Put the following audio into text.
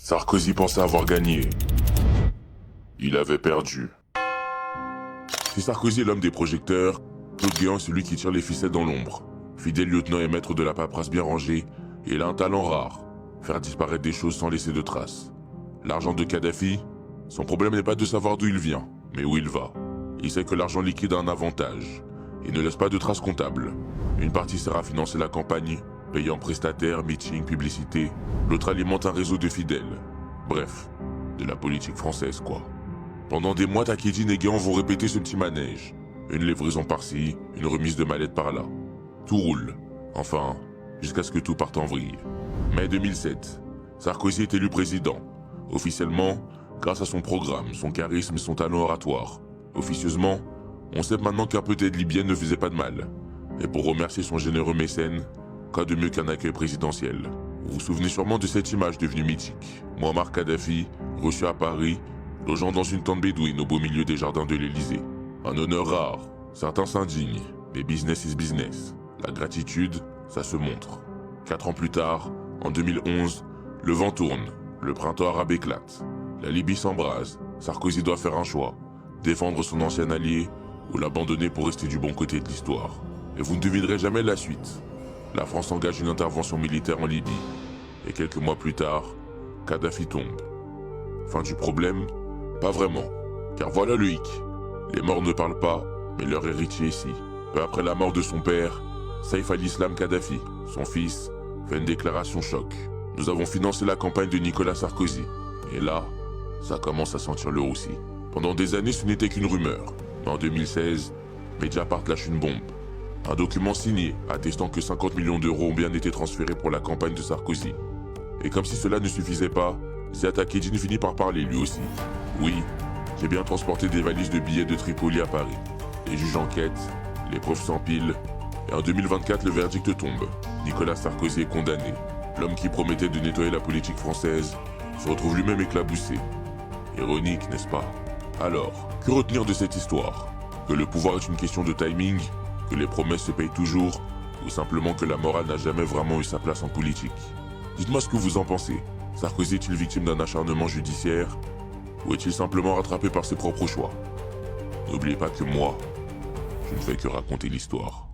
Sarkozy pensait avoir gagné. Il avait perdu. Si Sarkozy est l'homme des projecteurs, Claude Guéant est celui qui tire les ficelles dans l'ombre. Fidèle lieutenant et maître de la paperasse bien rangée, il a un talent rare, faire disparaître des choses sans laisser de traces. L'argent de Kadhafi, son problème n'est pas de savoir d'où il vient, mais où il va. Il sait que l'argent liquide a un avantage. Il ne laisse pas de traces comptables. Une partie sert à financer la campagne, payant prestataires, meetings, publicités. L'autre alimente un réseau de fidèles. Bref, de la politique française quoi. Pendant des mois, Takedine et Guéant vont répéter ce petit manège. Une livraison par-ci, une remise de mallette par-là. Tout roule. Enfin, jusqu'à ce que tout parte en vrille. Mai 2007, Sarkozy est élu président. Officiellement, grâce à son programme, son charisme et son talent oratoire. Officieusement, on sait maintenant qu'un peu d'aide libyenne ne faisait pas de mal. Et pour remercier son généreux mécène, quoi de mieux qu'un accueil présidentiel? Vous vous souvenez sûrement de cette image devenue mythique. Muammar Kadhafi, reçu à Paris, logeant dans une tente bédouine au beau milieu des jardins de l'Élysée. Un honneur rare, certains s'indignent, mais business is business. La gratitude, ça se montre. 4 ans plus tard, en 2011, le vent tourne, le printemps arabe éclate. La Libye s'embrase, Sarkozy doit faire un choix. Défendre son ancien allié ou l'abandonner pour rester du bon côté de l'histoire. Et vous ne devinerez jamais la suite. La France engage une intervention militaire en Libye. Et quelques mois plus tard, Kadhafi tombe. Fin du problème? Pas vraiment. Car voilà le hic. Les morts ne parlent pas, mais leur héritier ici. Peu après la mort de son père, Saïf al-Islam Kadhafi, son fils, fait une déclaration choc. Nous avons financé la campagne de Nicolas Sarkozy. Et là, ça commence à sentir le roussi. Pendant des années, ce n'était qu'une rumeur. Mais en 2016, Mediapart lâche une bombe. Un document signé attestant que 50 millions d'euros ont bien été transférés pour la campagne de Sarkozy. Et comme si cela ne suffisait pas, Ziad Takedine finit par parler lui aussi. Oui, j'ai bien transporté des valises de billets de Tripoli à Paris. Les juges enquêtent, les preuves s'empilent, et en 2024 le verdict tombe. Nicolas Sarkozy est condamné. L'homme qui promettait de nettoyer la politique française se retrouve lui-même éclaboussé. Ironique, n'est-ce pas? Alors, que retenir de cette histoire? Que le pouvoir est une question de timing? Que les promesses se payent toujours? Ou simplement que la morale n'a jamais vraiment eu sa place en politique? Dites-moi ce que vous en pensez. Sarkozy est-il victime d'un acharnement judiciaire? Ou est-il simplement rattrapé par ses propres choix? N'oubliez pas que moi, je ne fais que raconter l'histoire.